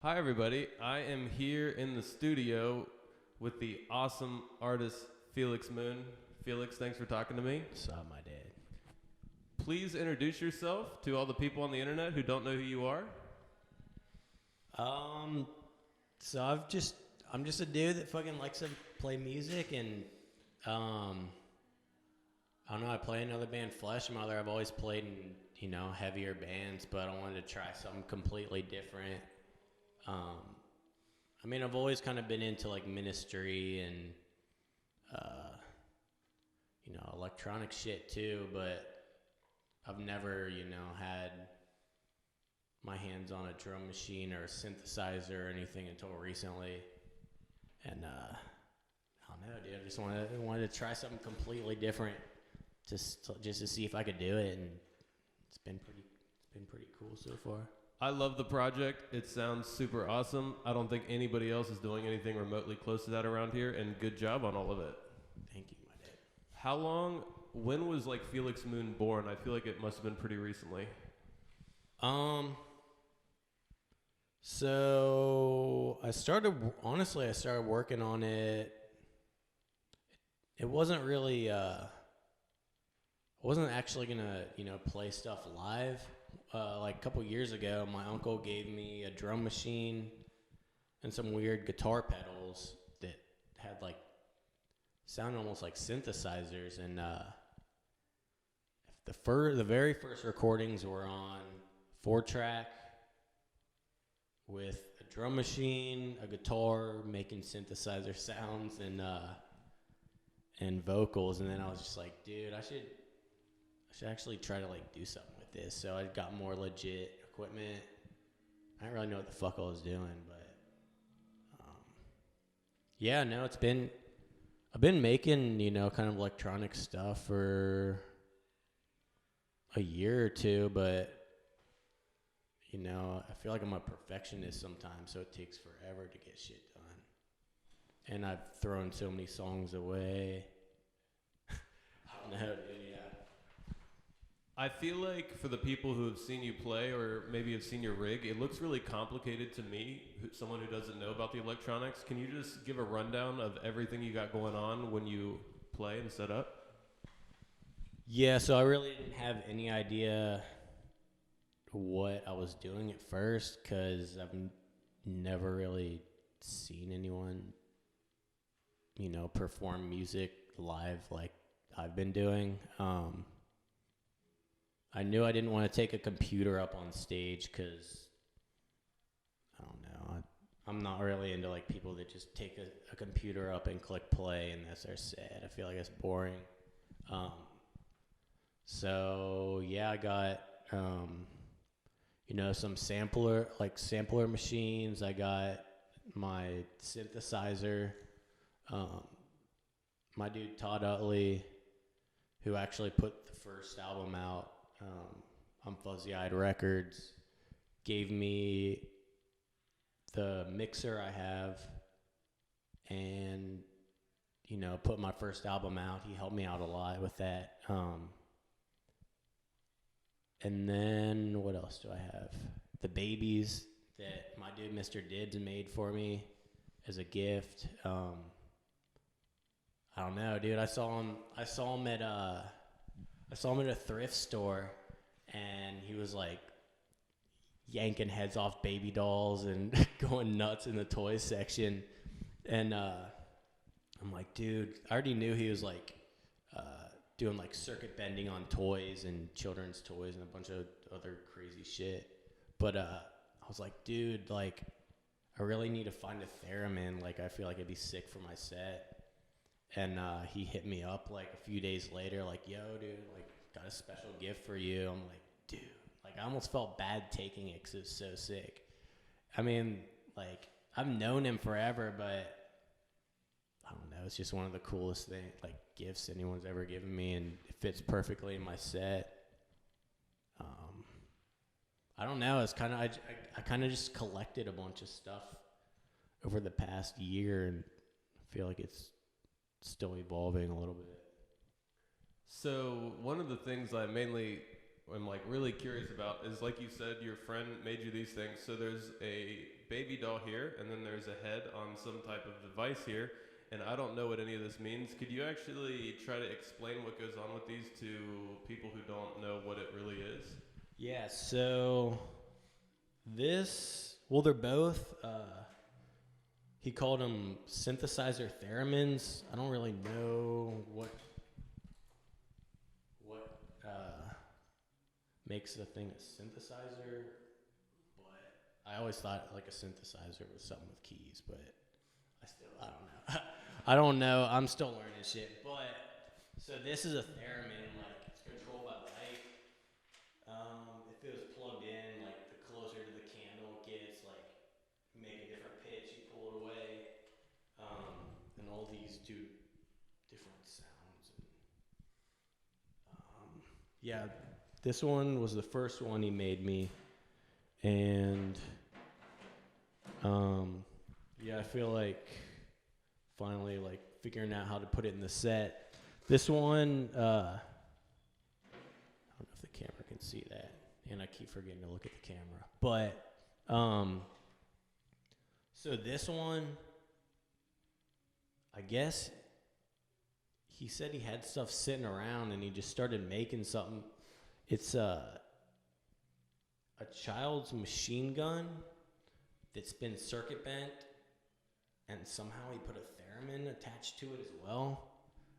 Hi, everybody. I am here in the studio with the awesome artist Felixx Moon. Felixx, thanks for talking to me. Saw my dad. Please introduce yourself to all the people on the internet who don't know who you are. So I'm just a dude that fucking likes to play music, and I don't know. I play in another band, Flesh Mother. I've always played in heavier bands, but I wanted to try something completely different. I've always kind of been into like ministry and electronic shit too, but I've never had my hands on a drum machine or a synthesizer or anything until recently. And I don't know, dude. I just wanted to try something completely different, just to see if I could do it, and it's been pretty cool so far. I love the project. It sounds super awesome. I don't think anybody else is doing anything remotely close to that around here, and good job on all of it. Thank you, my dad. When was like Felixx Moon born? I feel like it must have been pretty recently. So I started working on it. It wasn't really, I wasn't actually gonna, play stuff live. Like a couple years ago, my uncle gave me a drum machine and some weird guitar pedals that had like sounded almost like synthesizers. And the very first recordings were on 4-track with a drum machine, a guitar making synthesizer sounds, and vocals. And then I was just like, dude, I should actually try to like do something with this. So I got more legit equipment. I didn't really know what the fuck I was doing, but yeah, no, I've been making, kind of electronic stuff for a year or two, but I feel like I'm a perfectionist sometimes, so it takes forever to get shit done. And I've thrown so many songs away. I don't know, dude, yeah. I feel like for the people who have seen you play or maybe have seen your rig, it looks really complicated to me, someone who doesn't know about the electronics. Can you just give a rundown of everything you got going on when you play and set up? Yeah, so I really didn't have any idea what I was doing at first, because I've never really seen anyone, perform music live like I've been doing. I knew I didn't want to take a computer up on stage because, I don't know, I'm not really into like people that just take a computer up and click play and that's their set. I feel like it's boring. So yeah, I got, some sampler machines. I got my synthesizer. My dude Todd Utley, who actually put the first album out, on Fuzzy Eyed Records, gave me the mixer I have and, put my first album out. He helped me out a lot with that. And then what else do I have? The babies that my dude Mr. Dibs made for me as a gift. I don't know, dude. I saw him at a thrift store, and he was like yanking heads off baby dolls and going nuts in the toys section. And I'm like, dude, I already knew he was like doing like circuit bending on toys and children's toys and a bunch of other crazy shit. But I was like, dude, like, I really need to find a theremin. Like, I feel like it'd be sick for my set. And he hit me up like a few days later, like, yo, dude, like, got a special gift for you. I'm like, dude, like, I almost felt bad taking it because it was so sick. I mean, like, I've known him forever, but I don't know, it's just one of the coolest gifts anyone's ever given me, and it fits perfectly in my set. I don't know, it's kind of, I kind of just collected a bunch of stuff over the past year, and I feel like it's still evolving a little bit. So one of the things I mainly am like really curious about is, like you said, your friend made you these things. So there's a baby doll here, and then there's a head on some type of device here, and I don't know what any of this means. Could you actually try to explain what goes on with these to people who don't know what it really is? Yeah, so well, they're both, he called them synthesizer theremins. I don't really know what makes the thing a synthesizer, but I always thought like a synthesizer was something with keys, but I don't know. I don't know. I'm still learning shit. But so this is a theremin, like it's controlled by light. If it was plugged in, like the closer to the candle it gets, like make a different pitch, you pull it away, and all these do different sounds. And yeah, this one was the first one he made me, and yeah, I feel like finally like figuring out how to put it in the set. This one, I don't know if the camera can see that, and I keep forgetting to look at the camera. But so this one, I guess he said he had stuff sitting around, and he just started making something. It's a child's machine gun that's been circuit bent, and somehow he put a theremin attached to it as well.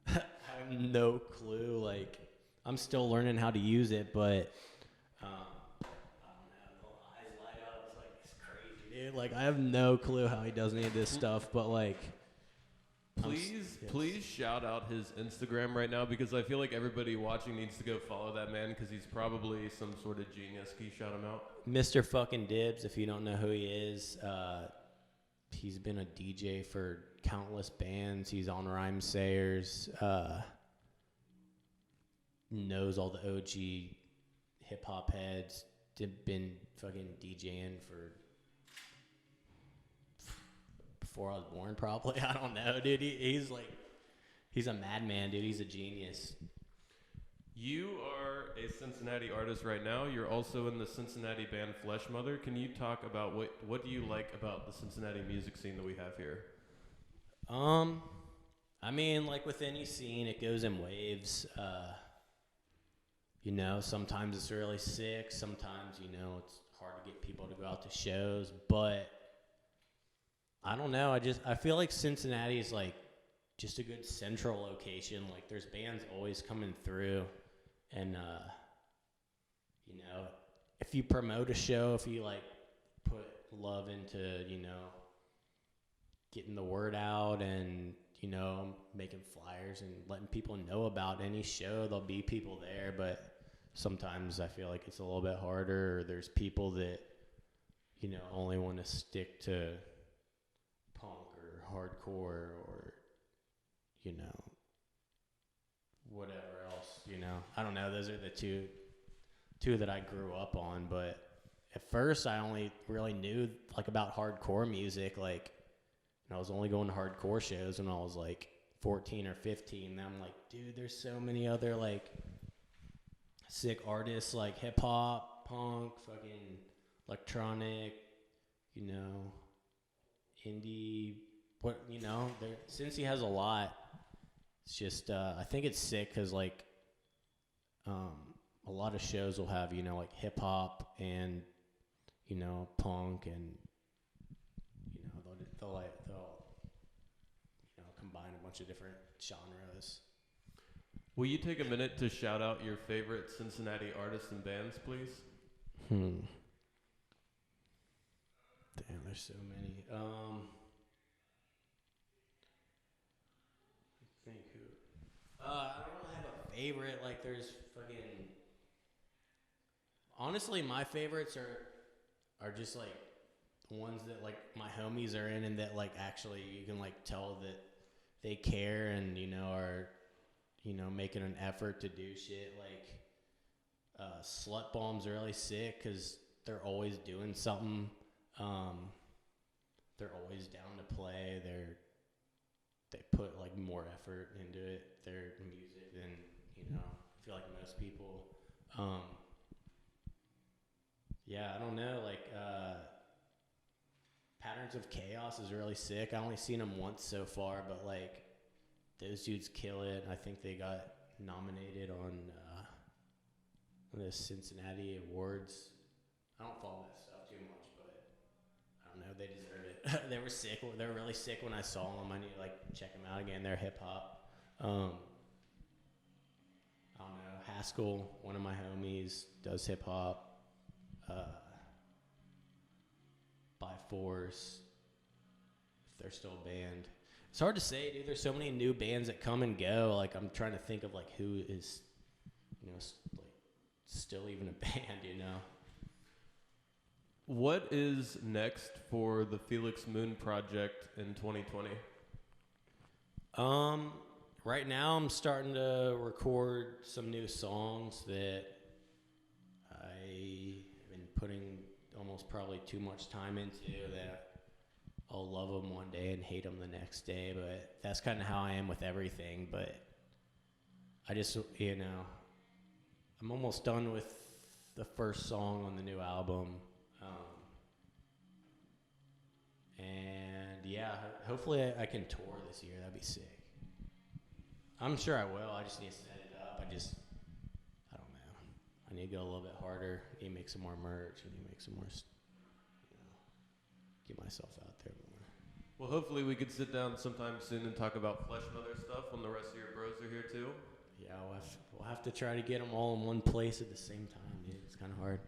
I have no clue. Like, I'm still learning how to use it, but I don't know. The eyes light up. It's like, it's crazy, dude. Like, I have no clue how he does any of this stuff, but like, Please shout out his Instagram right now, because I feel like everybody watching needs to go follow that man, because he's probably some sort of genius. Can you shout him out? Mr. Fucking Dibs, if you don't know who he is, he's been a DJ for countless bands. He's on Rhyme Sayers. Knows all the OG hip hop heads. Been fucking DJing for before I was born, probably. I don't know, dude. He's a madman, dude. He's a genius. You are a Cincinnati artist right now. You're also in the Cincinnati band Flesh Mother. Can you talk about what do you like about the Cincinnati music scene that we have here? I mean, like with any scene, it goes in waves. You know, sometimes it's really sick. Sometimes, you know, it's hard to get people to go out to shows. But I don't know. I feel like Cincinnati is like just a good central location. Like there's bands always coming through, and you know, if you promote a show, if you like put love into, you know, getting the word out and, you know, making flyers and letting people know about any show, there'll be people there. But sometimes I feel like it's a little bit harder, or there's people that, you know, only want to stick to punk or hardcore or, you know, whatever else, you know. I don't know. Those are the two that I grew up on. But at first I only really knew like about hardcore music. Like, and I was only going to hardcore shows when I was like 14 or 15. And I'm like, dude, there's so many other like sick artists, like hip hop, punk, fucking electronic, you know, indie, what, you know, since he has a lot, it's just, I think it's sick because like, a lot of shows will have, you know, like hip hop and, you know, punk, and, you know, they'll you know, combine a bunch of different genres. Will you take a minute to shout out your favorite Cincinnati artists and bands, please? Damn, there's so many. I think who? I don't really have a favorite. Like, there's fucking. Honestly, my favorites are just like the ones that like my homies are in, and that like actually you can like tell that they care and, you know, are, you know, making an effort to do shit. Like Slut Bomb's really sick because they're always doing something. They're always down to play. They put like more effort into it, their music, than, you know, I feel like most people. Yeah, I don't know. Like Masters of Chaos is really sick. I only seen them once so far, but like those dudes kill it. I think they got nominated on the Cincinnati Awards. I don't follow that stuff too much, but I don't know. They deserve it. They were sick. They were really sick when I saw them. I need to like check them out again. They're hip hop. I don't know. Haskell, one of my homies, does hip hop. By Force, if they're still a band. It's hard to say, dude. There's so many new bands that come and go. Like, I'm trying to think of, like, who is, like, still even a band, What is next for the Felixx Moon project in 2020? Right now I'm starting to record some new songs that I've been putting almost probably too much time into, that I'll love them one day and hate them the next day, but that's kind of how I am with everything. But I just, I'm almost done with the first song on the new album. And yeah, hopefully I can tour this year. That'd be sick. I'm sure I will. I just need to set it up. I don't know. I need to go a little bit harder. I need to make some more merch. I need to make some more, get myself out there more. Well, hopefully we could sit down sometime soon and talk about Flesh and other stuff when the rest of your bros are here too. Yeah, we'll have to try to get them all in one place at the same time, dude. It's kind of hard.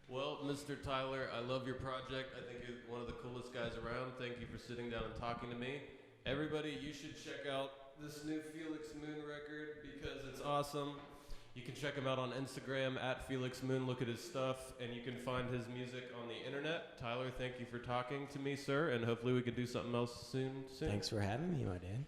Well, Mr. Tyler, I love your project. I think you're one of the coolest guys around. Thank you for sitting down and talking to me. Everybody, you should check out this new Felixx Moon record because it's awesome. You can check him out on Instagram at Felixx Moon. Look at his stuff, and you can find his music on the internet. Tyler, thank you for talking to me, sir, and hopefully we could do something else soon. Thanks for having me, my dad.